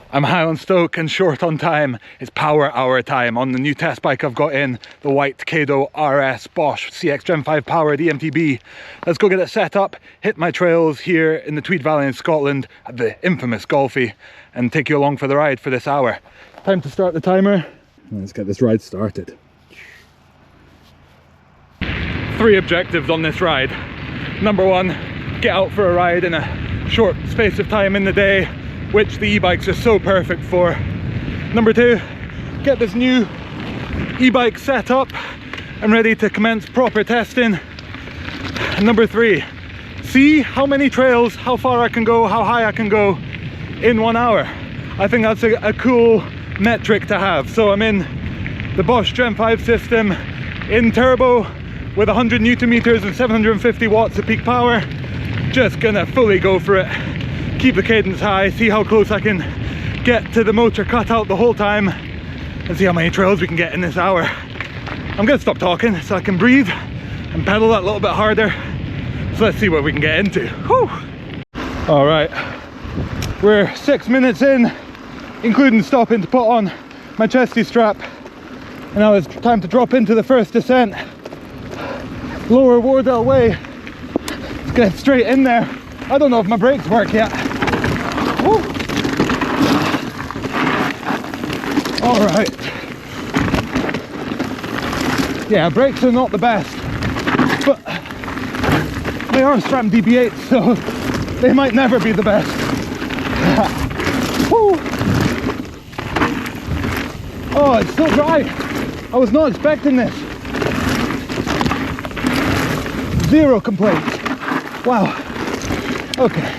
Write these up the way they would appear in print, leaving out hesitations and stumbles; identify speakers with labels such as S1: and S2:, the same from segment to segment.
S1: I'm high on stoke and short on time. It's power hour time on the new test bike I've got in, the Whyte Kado RS Bosch CX Gen 5 powered eMTB. Let's go get it set up, hit my trails here in the Tweed Valley in Scotland at the infamous Golfie, and take you along for the ride for this hour. Time to start the timer. Let's get this ride started. 3 objectives on this ride. Number 1, get out for a ride in a short space of time in the day, which the e-bikes are so perfect for. Number 2, get this new e-bike set up and ready to commence proper testing. And number 3, see how many trails, how far I can go, how high I can go in 1 hour. I think that's a cool metric to have. So I'm in the Bosch Gen 5 system in turbo with 100 Newton meters and 750 watts of peak power. Just gonna fully go for it. Keep the cadence high, see how close I can get to the motor cutout the whole time, and see how many trails we can get in this hour. I'm gonna stop talking so I can breathe and pedal that a little bit harder. So let's see what we can get into. Whew. All right, we're 6 minutes in, including stopping to put on my chesty strap. And now it's time to drop into the first descent. Lower Wardell Way. Let's get straight in there. I don't know if my brakes work yet. Woo. All right. Yeah, brakes are not the best, but they are SRAM DB8, so they might never be the best. Woo. Oh, it's so dry. I was not expecting this. 0 complaints. Wow. Okay.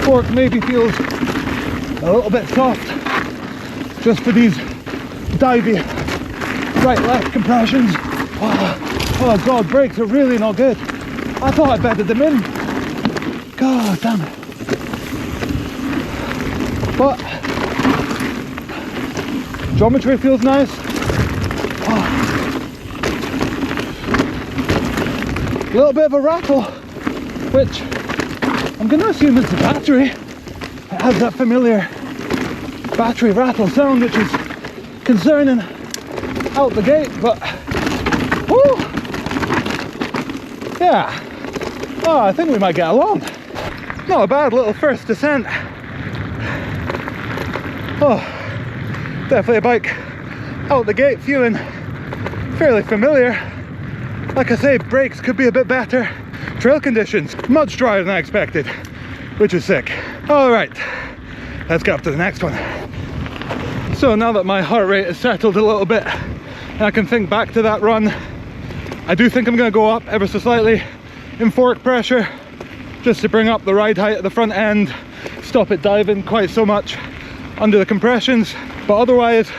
S1: Fork maybe feels a little bit soft just for these divey right-left compressions. Oh god, brakes are really not good. I thought I bedded them in. God damn it. But geometry feels nice. A little bit of a rattle, which I'm going to assume it's the battery. It has that familiar battery rattle sound, which is concerning out the gate, but woo, yeah, oh, I think we might get along. Not a bad little first descent. Oh, definitely a bike out the gate feeling fairly familiar. Like I say, brakes could be a bit better. Trail conditions, much drier than I expected, which is sick. All right, let's get up to the next one. So now that my heart rate has settled a little bit and I can think back to that run, I do think I'm gonna go up ever so slightly in fork pressure, just to bring up the ride height at the front end, stop it diving quite so much under the compressions. But otherwise,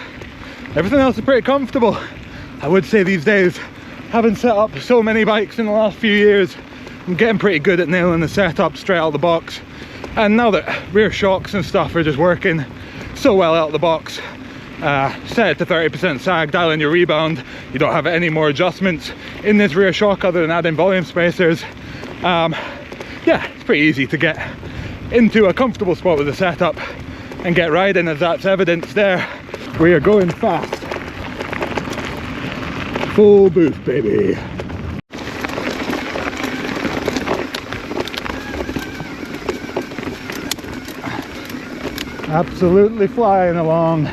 S1: everything else is pretty comfortable. I would say these days, having set up so many bikes in the last few years, I'm getting pretty good at nailing the setup straight out of the box. And now that rear shocks and stuff are just working so well out of the box, set it to 30% sag, dial in your rebound. You don't have any more adjustments in this rear shock other than adding volume spacers. Yeah, it's pretty easy to get into a comfortable spot with the setup and get riding, as that's evidence there. We are going fast. Full boost, baby. Absolutely flying along.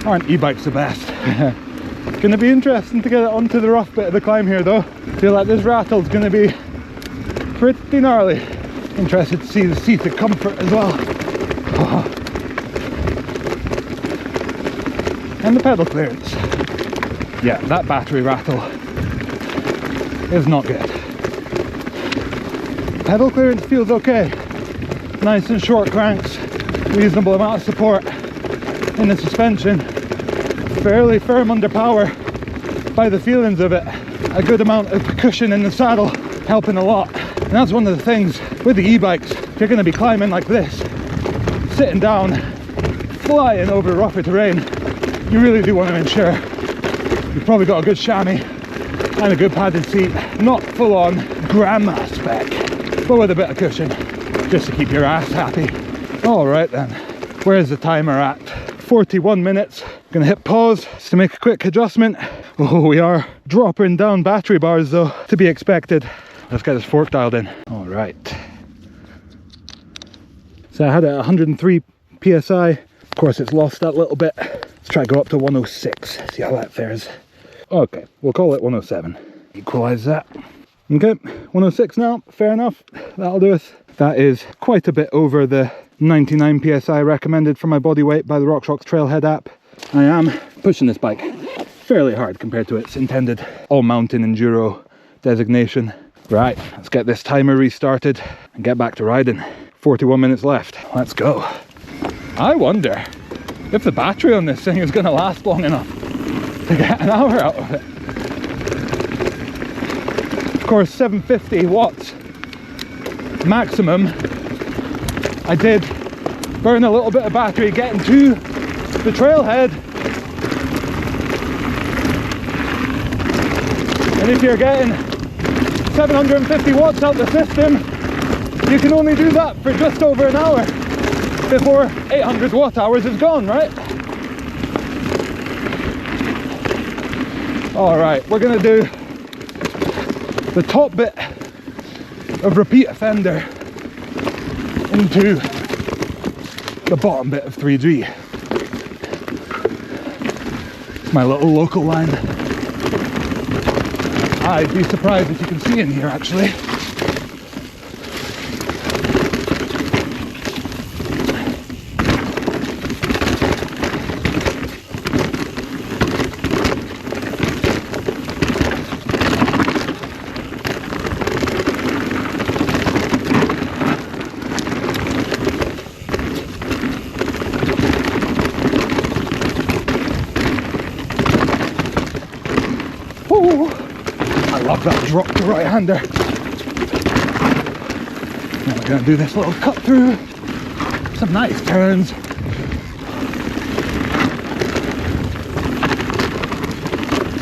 S1: Aren't e-bikes the best? It's gonna be interesting to get it onto the rough bit of the climb here though. Feel like this rattle's gonna be pretty gnarly. Interested to see the seated comfort as well. Oh. And the pedal clearance. Yeah, that battery rattle is not good. Pedal clearance feels okay. Nice and short cranks, reasonable amount of support in the suspension, fairly firm under power by the feelings of it. A good amount of cushion in the saddle, helping a lot. And that's one of the things with the e-bikes. If you're going to be climbing like this, sitting down, flying over rougher terrain, you really do want to ensure you've probably got a good chamois and a good padded seat. Not full on grandma spec, but with a bit of cushion, just to keep your ass happy. All right then, Where's the timer at? 41 minutes. Gonna hit pause just to make a quick adjustment. Oh, we are dropping down battery bars though, to be expected. Let's get this fork dialed in. All right. So I had it at 103 PSI. Of course, it's lost that little bit. Let's try to go up to 106, see how that fares. Okay, we'll call it 107. Equalize that. Okay, 106 now, fair enough. That'll do us. That is quite a bit over the 99 PSI recommended for my body weight by the RockShox Trailhead app. I am pushing this bike fairly hard compared to its intended all-mountain enduro designation. Right, let's get this timer restarted and get back to riding. 41 minutes left. Let's go. I wonder if the battery on this thing is going to last long enough to get an hour out of it. Of course, 750 watts maximum. I did burn a little bit of battery getting to the trailhead. And if you're getting 750 watts out the system, you can only do that for just over an hour before 800 watt hours is gone, right? All right, we're gonna do the top bit of repeat offender into the bottom bit of 3G. It's my little local line. I'd be surprised if you can see in here actually. That drop to right-hander. Now we're going to do this little cut through, some nice turns.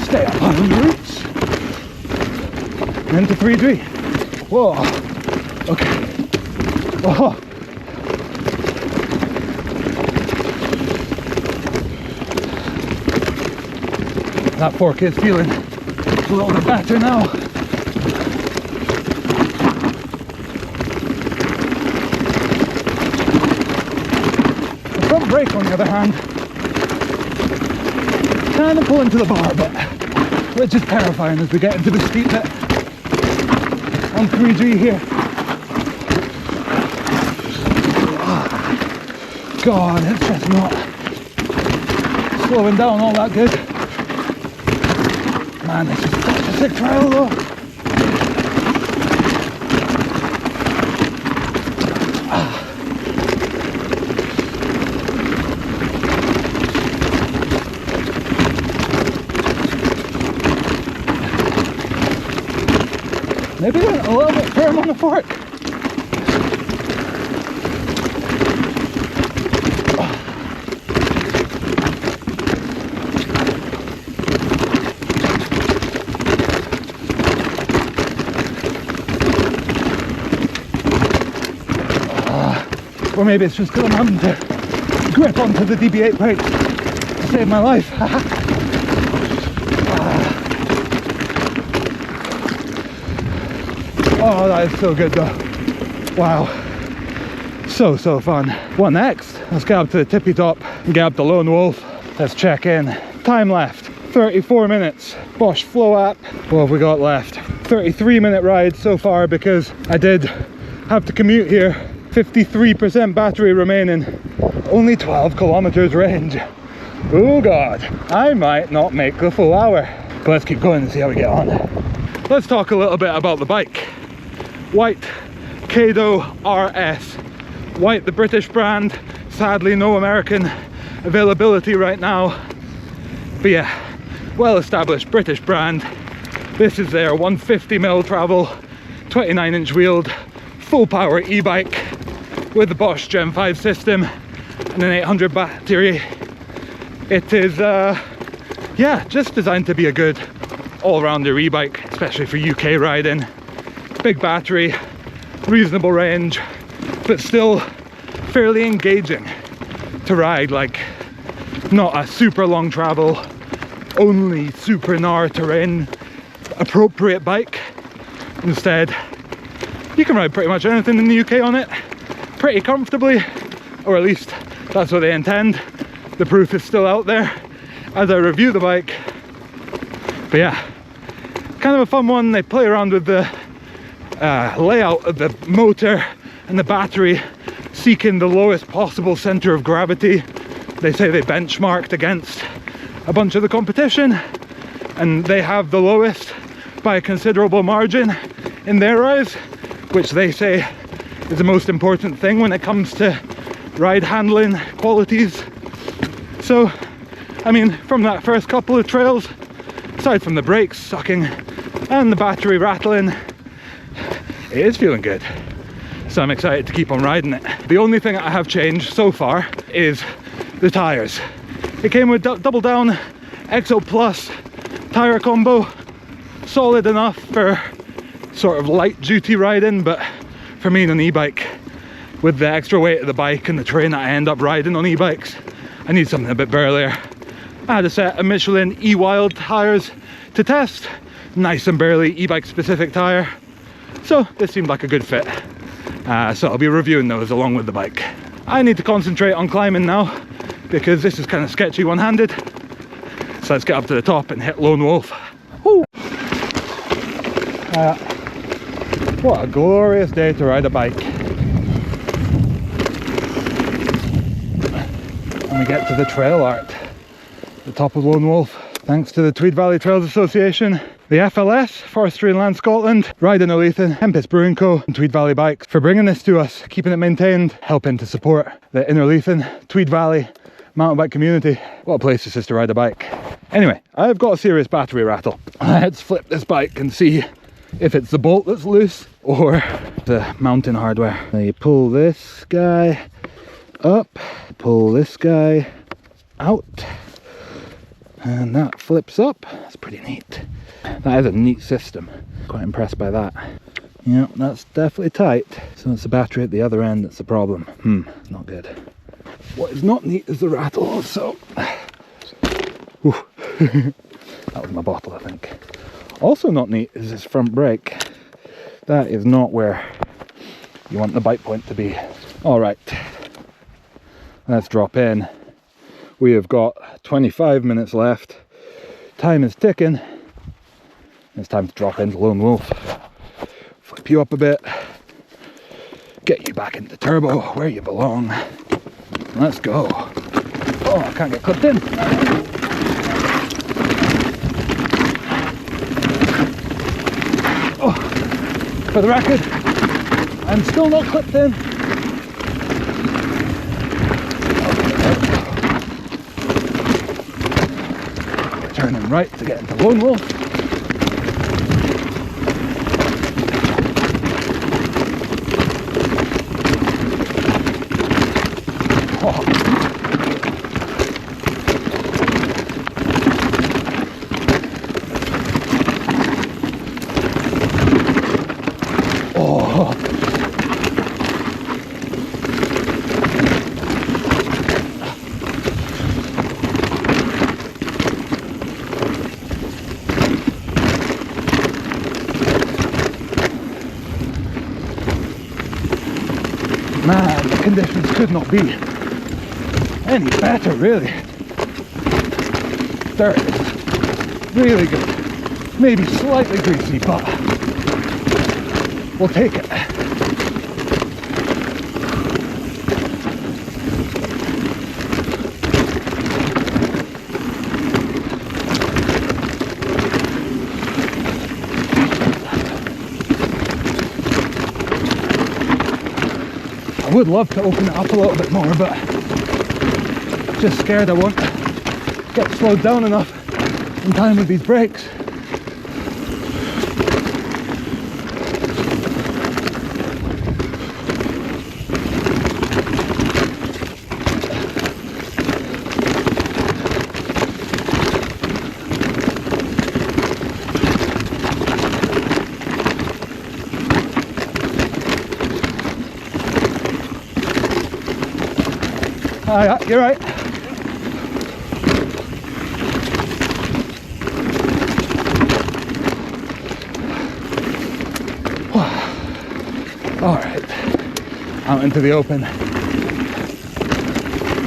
S1: Stay up on the roots. Into 3G. Whoa. Okay. Whoa. That fork is feeling a little bit better now. The front brake, on the other hand, kind of pulling to the bar a bit, which is terrifying as we get into the steep bit on 3G here. God, it's just not slowing down all that good. Man, this is such a sick trail though. Maybe went a little bit firm on the fork. Or maybe it's just because I'm having to grip onto the DB8 brakes to save my life. Oh, that is so good though. Wow. So fun. What next? Let's get up to the tippy top and get up to Loam Wolf. Let's check in. Time left, 34 minutes. Bosch Flow app. What have we got left? 33-minute ride so far because I did have to commute here. 53% battery remaining, only 12 kilometers range. Oh God, I might not make the full hour. But let's keep going and see how we get on. Let's talk a little bit about the bike. Whyte Kado RS. Whyte, the British brand. Sadly, no American availability right now. But yeah, well-established British brand. This is their 150mm travel, 29-inch wheeled, full power e-bike with the Bosch Gen 5 system and an 800 battery. It is yeah, just designed to be a good all-rounder e-bike, especially for UK riding. Big battery, reasonable range, but still fairly engaging. to ride, like not a super long travel, only super gnar terrain appropriate bike. Instead, you can ride pretty much anything in the UK on it pretty comfortably, or at least that's what they intend. The proof is still out there as I review the bike. But yeah, kind of a fun one. They play around with the layout of the motor and the battery, seeking the lowest possible center of gravity. They say they benchmarked against a bunch of the competition, and they have the lowest by a considerable margin in their eyes, which they say is the most important thing when it comes to ride handling qualities. So, I mean, from that first couple of trails, aside from the brakes sucking and the battery rattling, it is feeling good. So I'm excited to keep on riding it. The only thing I have changed so far is the tires. It came with double down Exo Plus tire combo, solid enough for sort of light duty riding, but for me on an e-bike, with the extra weight of the bike and the terrain that I end up riding on e-bikes, I need something a bit burlier. I had a set of Michelin E-Wild tires to test, nice and burly e-bike specific tire, so this seemed like a good fit. So I'll be reviewing those along with the bike. I need to concentrate on climbing now because this is kind of sketchy one-handed. So let's get up to the top and hit Loam Wolf. Woo! What a glorious day to ride a bike. And we get to the trail art, the top of Loam Wolf. Thanks to the Tweed Valley Trails Association, the FLS, Forestry and Land Scotland, Ride in Olethen, Tempest Brewing Co and Tweed Valley Bikes for bringing this to us, keeping it maintained, helping to support the Innerleithen, Tweed Valley mountain bike community. What a place this is to ride a bike. Anyway, I've got a serious battery rattle. Let's flip this bike and see if it's the bolt that's loose or the mounting hardware. Now you pull this guy up, pull this guy out, and that flips up. That's pretty neat. That is a neat system. Quite impressed by that. Yeah, that's definitely tight. So it's the battery at the other end that's the problem. It's not good. What is not neat is the rattle also. That was my bottle, I think. Also not neat is this front brake. That is not where you want the bike point to be. Alright, let's drop in. We have got 25 minutes left. Time is ticking. It's time to drop into Loam Wolf. Flip you up a bit. Get you back into turbo where you belong. Let's go. Oh, I can't get clipped in. Oh, for the record, I'm still not clipped in. Turning right to get into Loam Wolf. Man, the conditions could not be any better, really. Dirt is really good. Maybe slightly greasy, but we'll take it. I would love to open it up a little bit more, but just scared I won't get slowed down enough in time with these brakes. Yeah, you're right. All right, out into the open.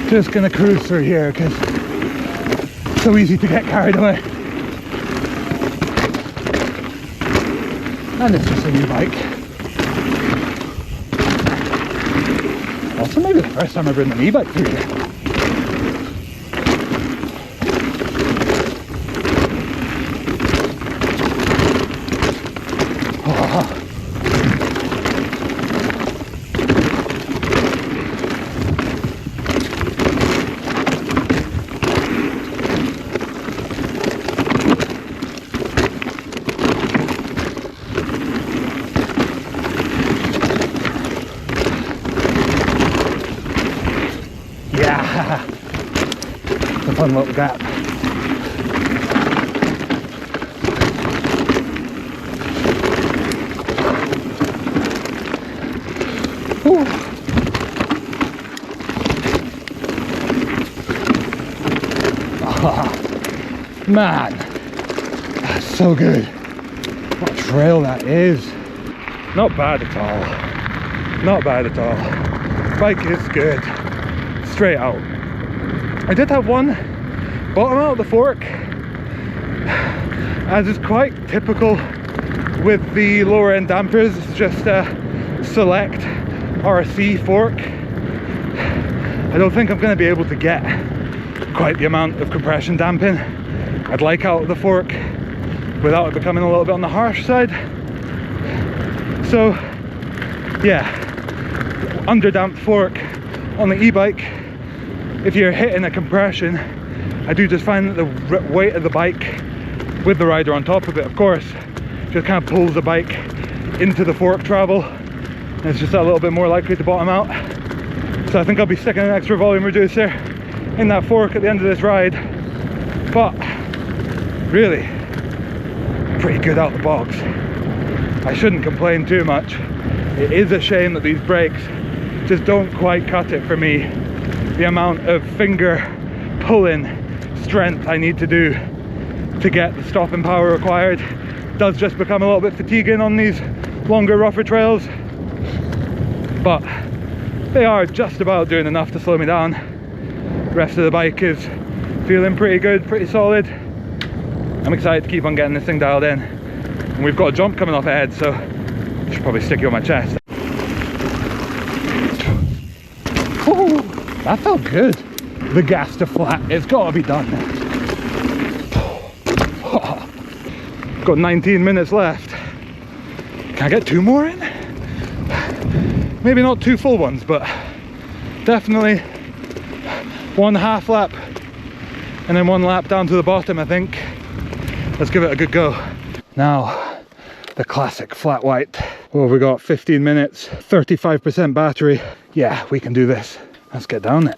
S1: Just gonna cruise through here because it's so easy to get carried away. And it's just a new bike. Also, maybe the first time I've ridden an e-bike through here. Oh. Yeah, it's a fun little gap. Ooh. Oh, man, that's so good. What a trail that is. Not bad at all. Not bad at all. Bike is good. Straight out. I did have one bottom out of the fork, as is quite typical with the lower end dampers. It's just a select RC fork. I don't think I'm going to be able to get quite the amount of compression damping I'd like out of the fork without it becoming a little bit on the harsh side. So yeah, underdamped fork on the e-bike. If you're hitting a compression, I do just find that the weight of the bike, with the rider on top of it of course, just kind of pulls the bike into the fork travel, and it's just a little bit more likely to bottom out. So I think I'll be sticking an extra volume reducer in that fork at the end of this ride. But really, pretty good out the box. I shouldn't complain too much. It is a shame that these brakes just don't quite cut it for me. The amount of finger pulling strength I need to do to get the stopping power required does just become a little bit fatiguing on these longer, rougher trails. But they are just about doing enough to slow me down. The rest of the bike is feeling pretty good, pretty solid. I'm excited to keep on getting this thing dialed in. And we've got a jump coming off ahead, so I should probably stick it on my chest. Ooh, that felt good. The gas to flat, it's got to be done. Got 19 minutes left. Can I get 2 more in? Maybe not 2 full ones, but definitely 1 half lap and then 1 lap down to the bottom, I think. Let's give it a good go. Now, the classic flat white. Well, we got 15 minutes, 35% battery. Yeah, we can do this. Let's get down it.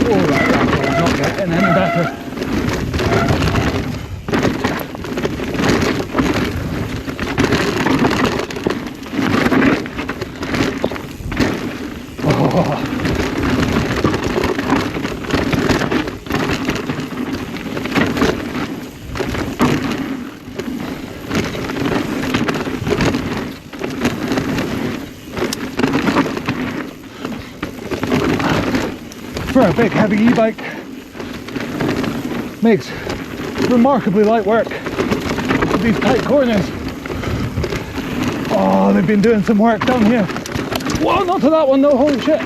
S1: Oh, that not getting any better. For a big heavy e-bike, makes remarkably light work with these tight corners. Oh, they've been doing some work down here. Whoa, not to that one though, holy shit.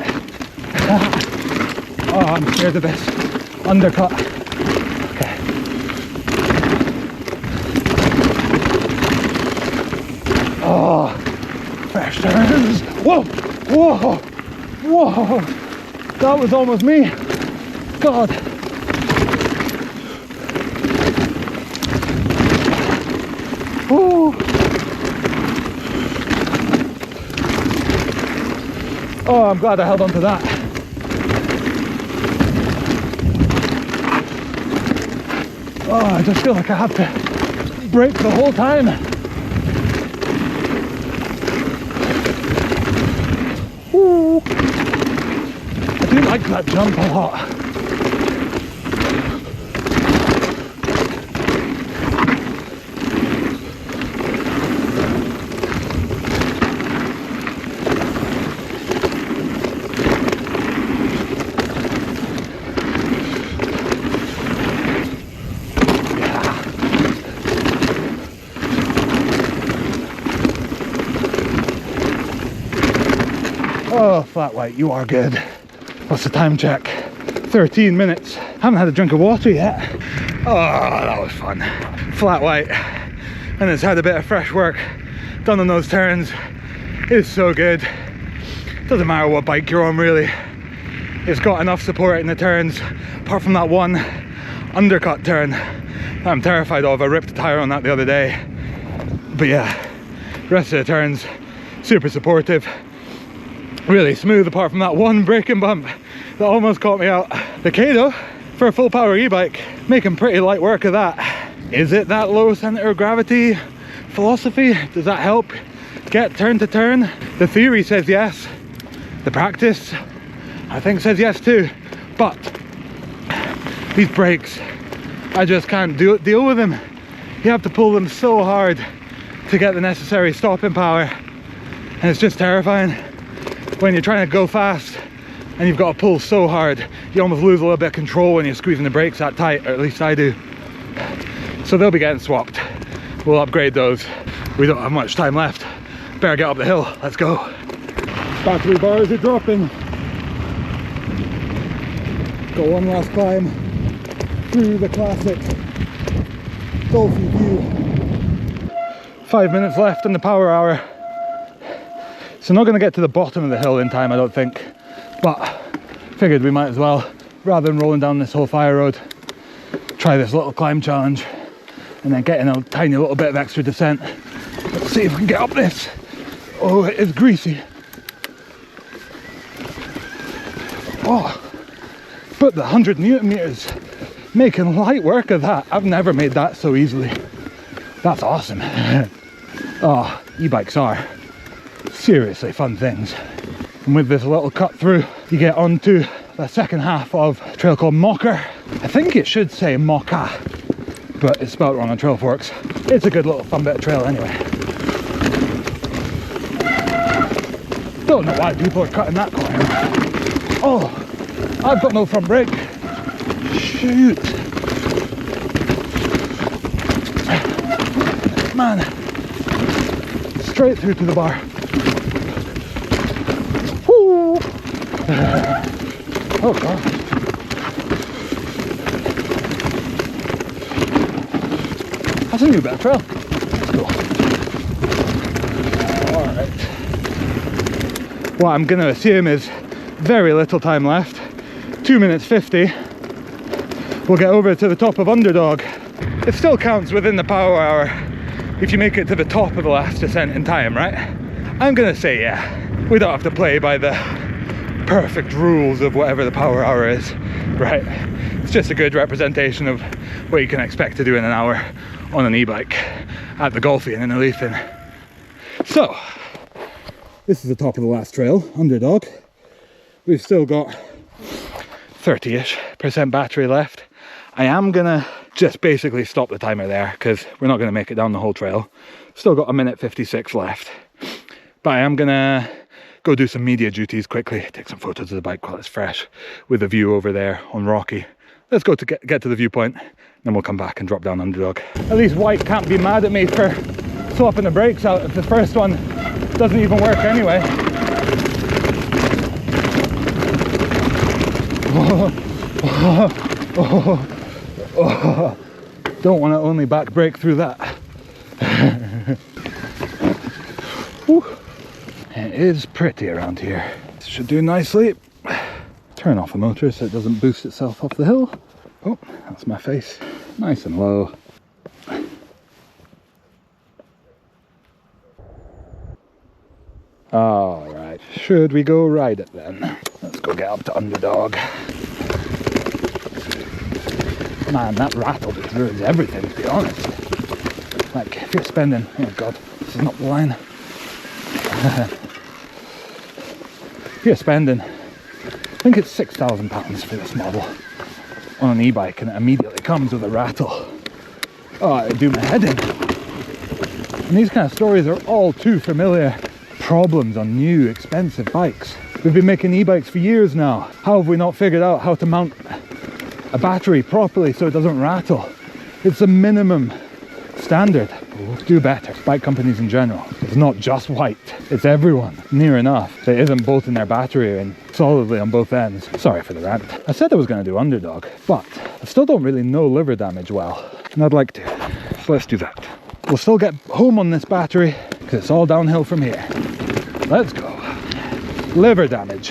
S1: Oh, I'm scared of this undercut. Okay. Oh, fresh turns. Whoa, whoa, whoa. That was almost me. God. Ooh. Oh, I'm glad I held on to that. Oh, I just feel like I have to brake the whole time. do like that jump a lot. Oh, Flat White, you are good. What's the time check? 13 minutes. Haven't had a drink of water yet. Oh, that was fun. Flat White, and it's had a bit of fresh work done on those turns. It's so good. Doesn't matter what bike you're on, really. It's got enough support in the turns, apart from that one undercut turn that I'm terrified of. I ripped a tire on that the other day. But yeah, the rest of the turns, super supportive. Really smooth, apart from that one braking bump that almost caught me out. The Kado, for a full power e-bike, making pretty light work of that. Is it that low center of gravity philosophy? Does that help get turn to turn? The theory says yes. The practice, I think, says yes too. But these brakes, I just can't deal with them. You have to pull them so hard to get the necessary stopping power, and it's just terrifying. When you're trying to go fast and you've got to pull so hard, you almost lose a little bit of control when you're squeezing the brakes that tight, or at least I do. So they'll be getting swapped. We'll upgrade those. We don't have much time left. Better get up the hill. Let's go. Battery bars are dropping. Got one last climb through the classic Golfie view. 5 minutes left in the power hour. So not going to get to the bottom of the hill in time, I don't think, but figured we might as well, rather than rolling down this whole fire road, try this little climb challenge and then getting a tiny little bit of extra descent. Let's see if we can get up this. Oh, it is greasy. Oh, but the 100 Newton meters, making light work of that. I've never made that so easily. That's awesome. Oh, e-bikes are seriously fun things. And with this little cut through, you get onto the second half of a trail called Mocker. I think it should say Mocka, but it's spelled wrong on Trail Forks. It's a good little fun bit of trail anyway. Don't know why people are cutting that corner. Oh, I've got no front brake. Shoot. Man, straight through to the bar. Woo. Oh god. That's a new bit of trail. Let's go. Alright. What I'm going to assume is very little time left. 2 minutes 50. We'll get over to the top of Underdog. It still counts within the power hour if you make it to the top of the last descent in time, right? I'm going to say yeah. We don't have to play by the perfect rules of whatever the power hour is, right? It's just a good representation of what you can expect to do in an hour on an e-bike at the Golfie in Innerleithen. So, this is the top of the last trail, Underdog. We've still got 30-ish% battery left. I am gonna just basically stop the timer there because we're not gonna make it down the whole trail. Still got 1:56 left. But I am gonna go do some media duties quickly, take some photos of the bike while it's fresh with a view over there on Rocky. Let's go to get to the viewpoint, then we'll come back and drop down Underdog. At least Whyte can't be mad at me for swapping the brakes out if the first one doesn't even work anyway. Don't want to only back brake through that. It is pretty around here. Should do nicely. Turn off the motor so it doesn't boost itself off the hill. Oh, that's my face. Nice and low. Alright, should we go ride it then? Let's go get up to Underdog. Man, that rattle just ruins everything, to be honest. Like, if you're spending... Oh god, this is not the line. If you're spending think it's £6,000 for this model on an e-bike, and it immediately comes with a rattle. Oh, it'd do my head in. And these kind of stories are all too familiar problems on new expensive bikes. We've been making e-bikes for years now. How have we not figured out how to mount a battery properly so it doesn't rattle? It's a minimum standard. Do better. Bike companies in general. It's not just Whyte, it's everyone, near enough, that isn't bolting their battery in solidly on both ends. Sorry for the rant. I said I was going to do underdog, but I still don't really know liver damage well, and I'd like to. So let's do that. We'll still get home on this battery, because it's all downhill from here. Let's go. Liver damage.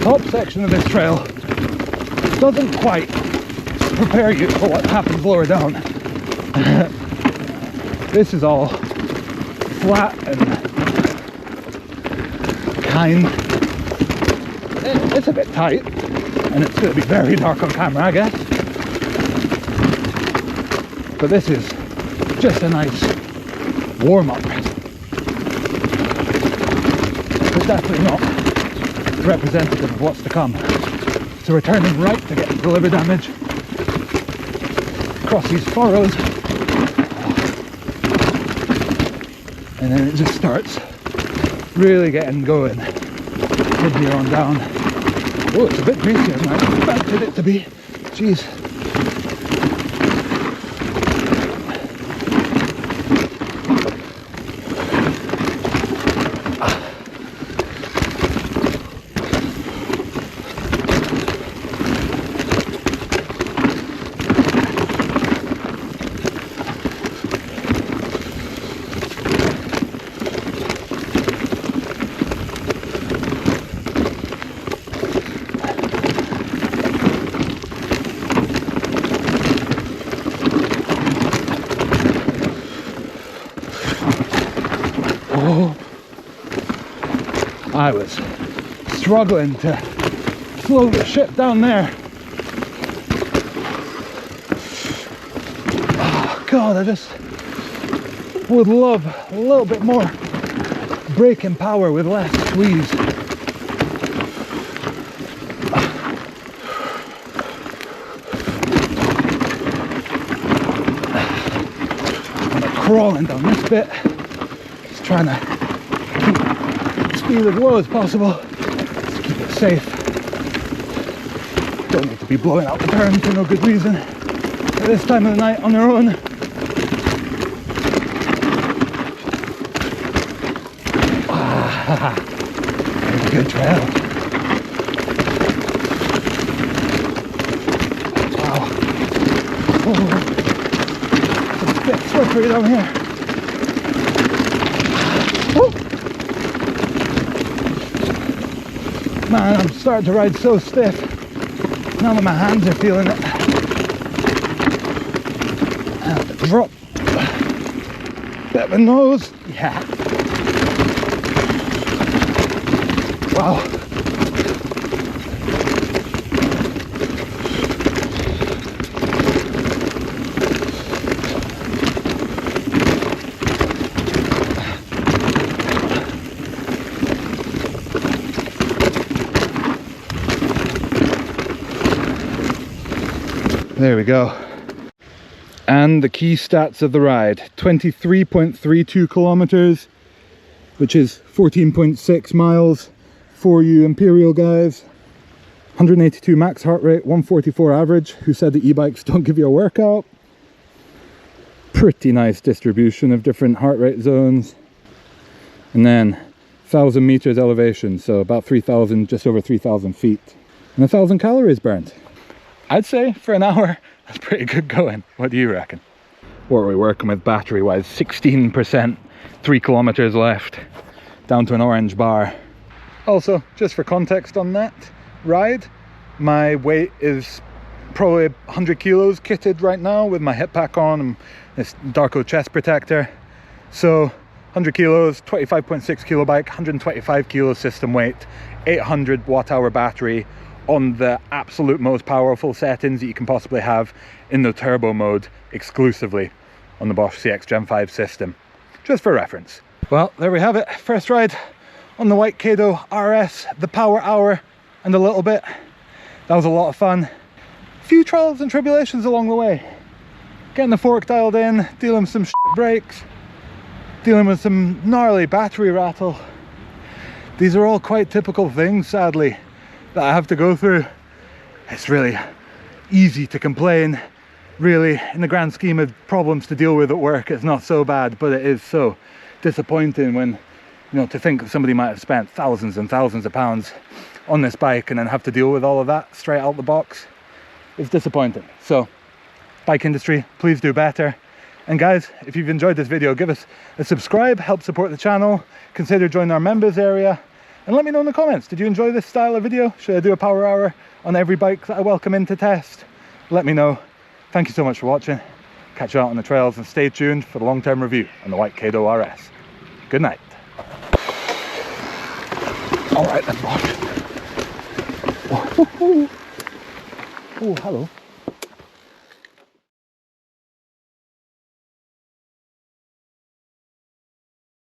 S1: Top section of this trail doesn't quite prepare you for what happens lower down. This is all flat and kind. It's a bit tight, and it's going to be very dark on camera, I guess. But this is just a nice warm-up. It's definitely not representative of what's to come. So we're turning right to get the liver damage. Across these furrows, and then it just starts really getting going from here on down. Oh, it's a bit greasier than I expected it to be. Jeez. I was struggling to slow the ship down there. Oh God, I just would love a little bit more braking power with less squeeze. I'm crawling down this bit, just trying to speed as low as possible to keep it safe. Don't need to be blowing out the turn for no good reason at this time of the night on their own. Very good trail. Wow. Oh, it's a bit slippery down here. Oh. Man, I'm starting to ride so stiff. Now that my hands are feeling it. I have to drop. Bit of a nose. Yeah. Wow. There we go. And the key stats of the ride: 23.32 kilometers, which is 14.6 miles for you Imperial guys. 182 max heart rate, 144 average. Who said the e-bikes don't give you a workout? Pretty nice distribution of different heart rate zones. And then 1,000 meters elevation, so about 3,000, just over 3,000 feet. And 1,000 calories burned. I'd say for an hour, that's pretty good going. What do you reckon? What are we working with battery wise? 16%, 3 kilometers left, down to an orange bar. Also, just for context on that ride, my weight is probably 100 kilos kitted right now with my hip pack on and this Darko chest protector. So 100 kilos, 25.6 kilo bike, 125 kilo system weight, 800 watt hour battery on the absolute most powerful settings that you can possibly have in the turbo mode exclusively on the Bosch CX Gen 5 system. Just for reference. Well, there we have it. First ride on the Whyte Kado RS, the power hour and a little bit. That was a lot of fun. A few trials and tribulations along the way. Getting the fork dialed in, dealing with some shit brakes, dealing with some gnarly battery rattle. These are all quite typical things, sadly, that I have to go through. It's really easy to complain. Really, in the grand scheme of problems to deal with at work, it's not so bad, but it is so disappointing when, you know, to think somebody might have spent thousands and thousands of pounds on this bike and then have to deal with all of that straight out the box. It's disappointing. So, bike industry, please do better. And guys, if you've enjoyed this video, give us a subscribe, help support the channel, consider joining our members area, and let me know in the comments, did you enjoy this style of video? Should I do a power hour on every bike that I welcome in to test? Let me know. Thank you so much for watching. Catch you out on the trails and stay tuned for the long-term review on the Whyte Kado RS. Good night. All right then, boss. Oh, hello.